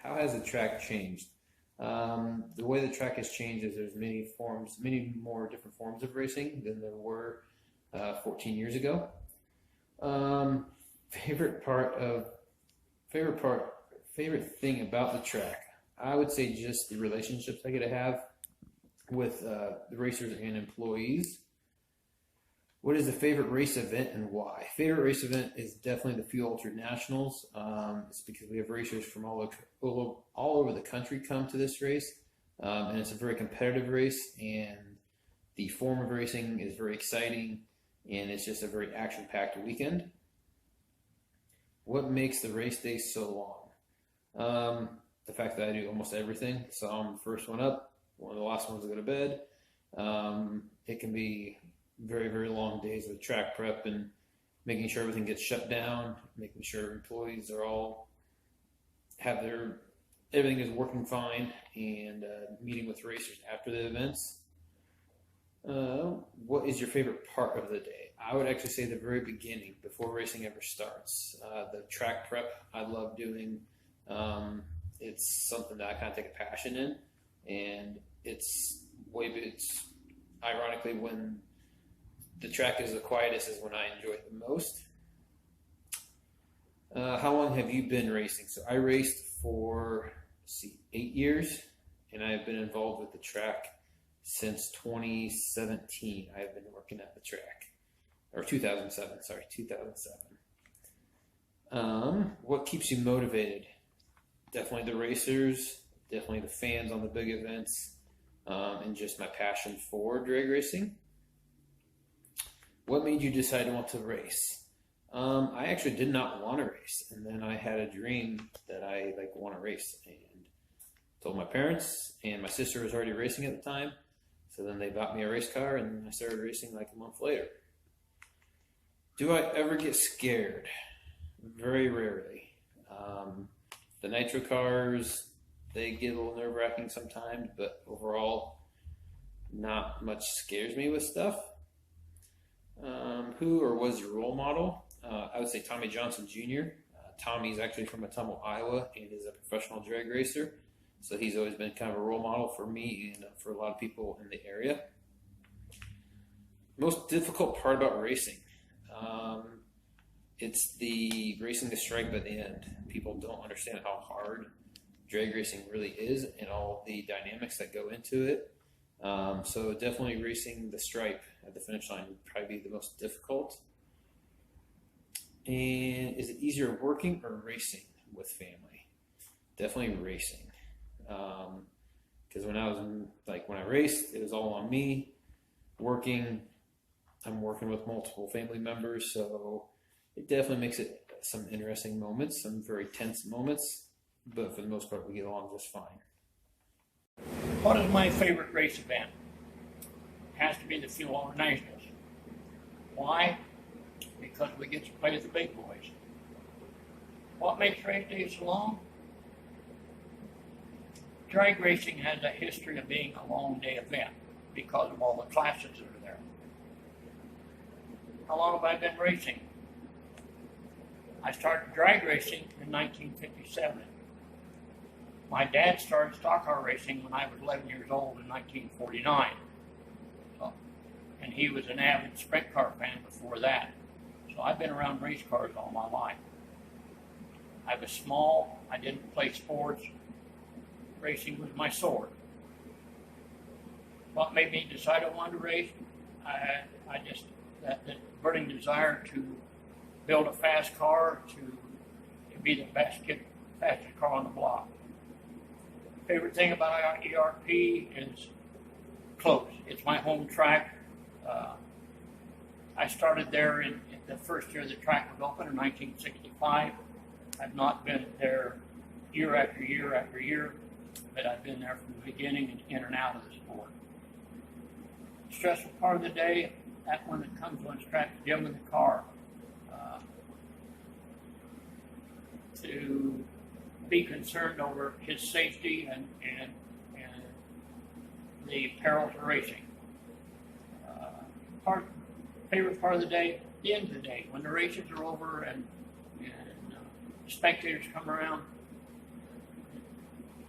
how has the track changed? The way the track has changed is there's many more different forms of racing than there were 14 years ago. Um, favorite part of favorite part favorite thing about the track, I would say just the relationships I get to have with the racers and employees. What is the favorite race event and why? Favorite race event is definitely the Fuel Ultra Nationals. It's because we have racers from all over the country come to this race, and it's a very competitive race. And the form of racing is very exciting, and it's just a very action-packed weekend. What makes the race day so long? The fact that I do almost everything. So I'm the first one up, one of the last ones to go to bed. It can be very, very long days of track prep and making sure everything gets shut down, making sure employees are all everything is working fine, and meeting with racers after the events. What is your favorite part of the day? I would actually say the very beginning, before racing ever starts. The track prep I love doing. It's something that I kind of take a passion in, and it's ironically when the track is the quietest is when I enjoy it the most. How long have you been racing? So I raced for 8 years, and I've been involved with the track since 2017. I've been working at the track, or 2007. Sorry, 2007. What keeps you motivated? Definitely the racers, definitely the fans on the big events, and just my passion for drag racing. What made you decide to want to race? I actually did not want to race, and then I had a dream that I want to race, and told my parents, and my sister was already racing at the time, so then they bought me a race car, and I started racing like a month later. Do I ever get scared? Very rarely. The nitro cars, they get a little nerve-wracking sometimes, but overall, not much scares me with stuff. Who or was your role model? I would say Tommy Johnson Jr. Tommy's actually from Atomo, Iowa, and is a professional drag racer. So he's always been kind of a role model for me and for a lot of people in the area. Most difficult part about racing? It's the racing the stripe at the end. People don't understand how hard drag racing really is and all the dynamics that go into it. So definitely racing the stripe at the finish line would probably be the most difficult. And is it easier working or racing with family? Definitely racing. Because when I raced, it was all on me. Working, I'm working with multiple family members, so it definitely makes it some interesting moments, some very tense moments, but for the most part, we get along just fine. What is my favorite race event? It has to be the Fuel Ultra Nationals. Why? Because we get to play with the big boys. What makes race day so long? Drag racing has a history of being a long day event because of all the classes that are there. How long have I been racing? I started drag racing in 1957. My dad started stock car racing when I was 11 years old in 1949. And he was an avid sprint car fan before that. So I've been around race cars all my life. I was small, I didn't play sports. Racing was my sword. What made me decide I wanted to race? That burning desire to build a fast car, to be the fastest car on the block. Favorite thing about ERP is close. It's my home track. I started there in the first year the track was open in 1965. I've not been there year after year after year, but I've been there from the beginning and in and out of the sport. Stressful part of the day, that one that comes when it's track, Jim in the car. To be concerned over his safety and the perils of racing. Favorite part of the day, the end of the day, when the races are over and spectators come around.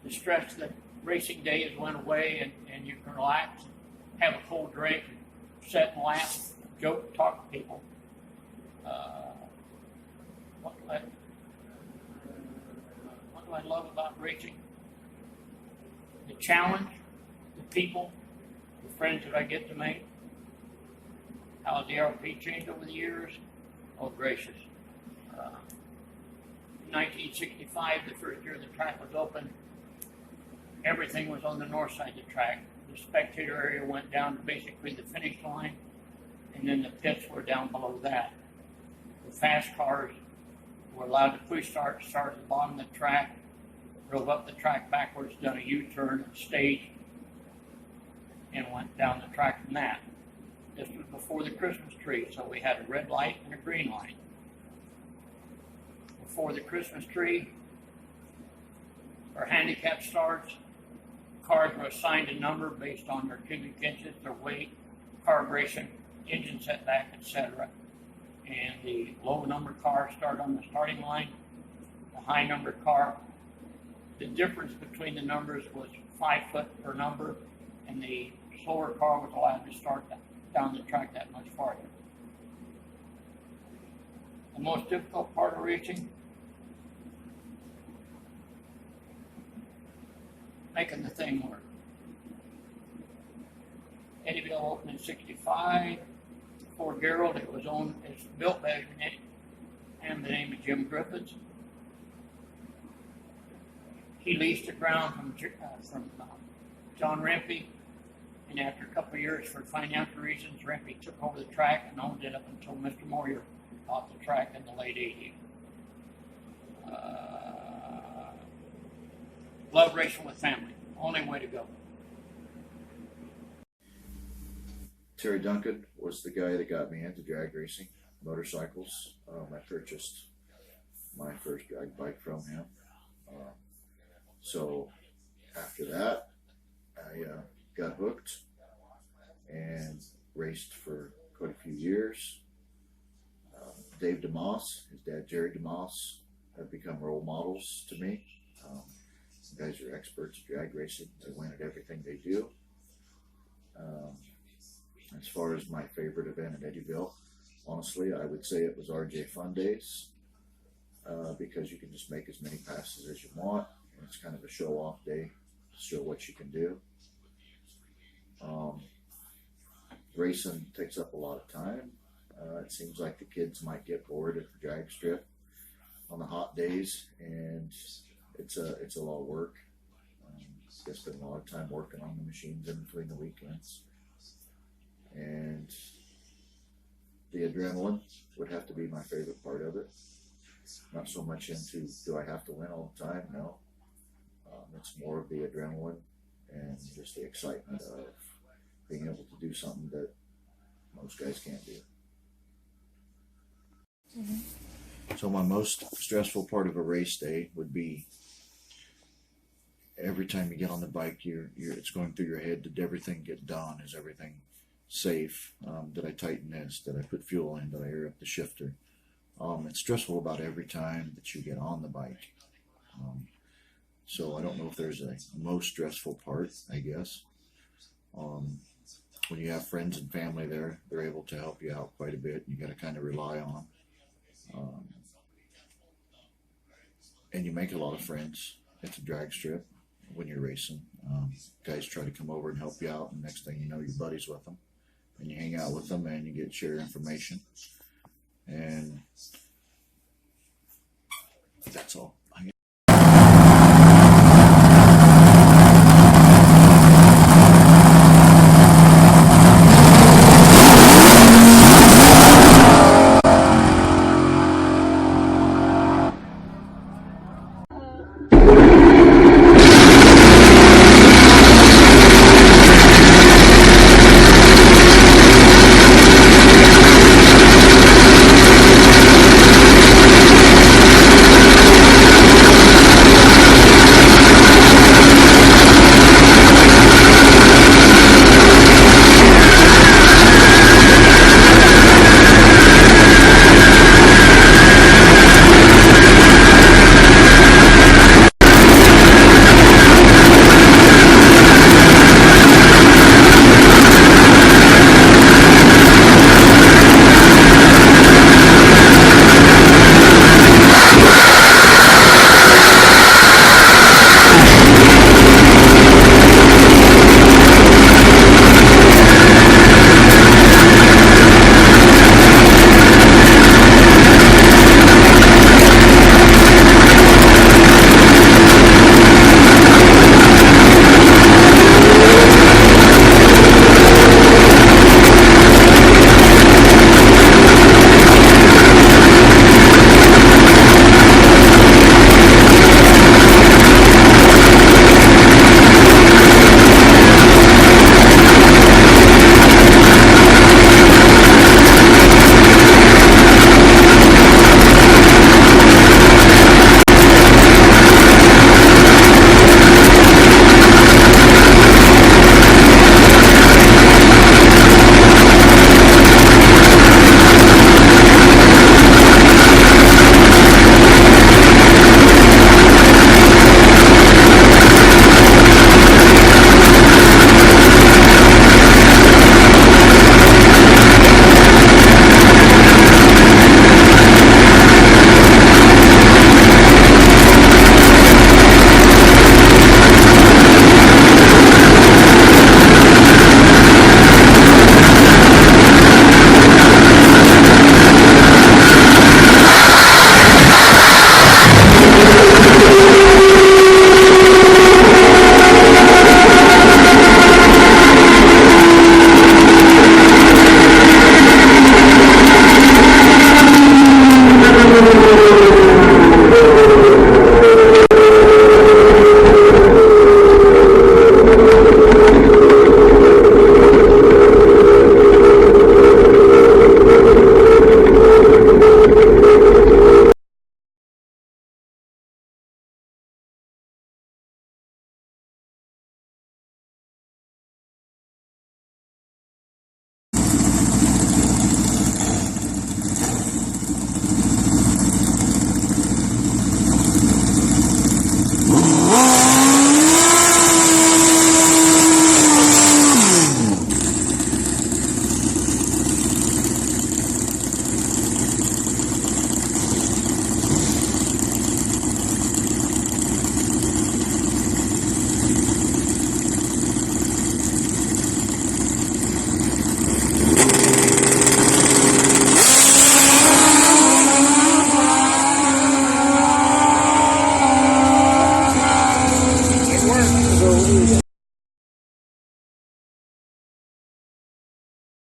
the stress that racing days went away, and you can relax, and have a cold drink, and sit and laugh, joke, talk to people. What do I love about racing? The challenge, the people, the friends that I get to make. How has the RP changed over the years? Oh, gracious. In 1965, the first year the track was open, everything was on the north side of the track. The spectator area went down to basically the finish line, and then the pits were down below that. The fast cars were allowed to push start at the bottom of the track, drove up the track backwards, done a U-turn, staged, and went down the track from that. This was before the Christmas tree, so we had a red light and a green light. Before the Christmas tree, our handicap starts, cars were assigned a number based on their cubic inches, their weight, carburation, engine setback, etc. And the low number car started on the starting line, the high number car. The difference between the numbers was 5 foot per number, and the slower car was allowed to start down the track that much farther. The most difficult part of racing, making the thing work. Eddyville opened in '65. Fort Gerald, it was built by and the name of Jim Griffiths. He leased the ground from John Rempe, and after a couple of years, for financial reasons, Rempe took over the track and owned it up until Mr. Moyer bought the track in the late '80s. Love racing with family. Only way to go. Terry Duncan was the guy that got me into drag racing, motorcycles. I purchased my first drag bike from him. So after that, I got hooked and raced for quite a few years. Dave DeMoss, his dad Jerry DeMoss, have become role models to me. Some guys are experts at drag racing. They win at everything they do. As far as my favorite event at Eddyville, honestly, I would say it was RJ Fun Days, because you can just make as many passes as you want, and it's kind of a show-off day to show what you can do. Racing takes up a lot of time. It seems like the kids might get bored at the drag strip on the hot days, and it's a lot of work. I spend a lot of time working on the machines in between the weekends. And the adrenaline would have to be my favorite part of it. Not so much into, do I have to win all the time? No. It's more of the adrenaline and just the excitement of being able to do something that most guys can't do. Mm-hmm. So my most stressful part of a race day would be every time you get on the bike, it's going through your head, did everything get done? Is everything safe? Did I tighten this? Did I put fuel in? Did I air up the shifter? It's stressful about every time that you get on the bike. So I don't know if there's a most stressful part, I guess. When you have friends and family there, they're able to help you out quite a bit. You got to kind of rely on them. And you make a lot of friends at the drag strip when you're racing. Guys try to come over and help you out, and next thing you know, you're buddies with them. And you hang out with them and you get share information. And that's all.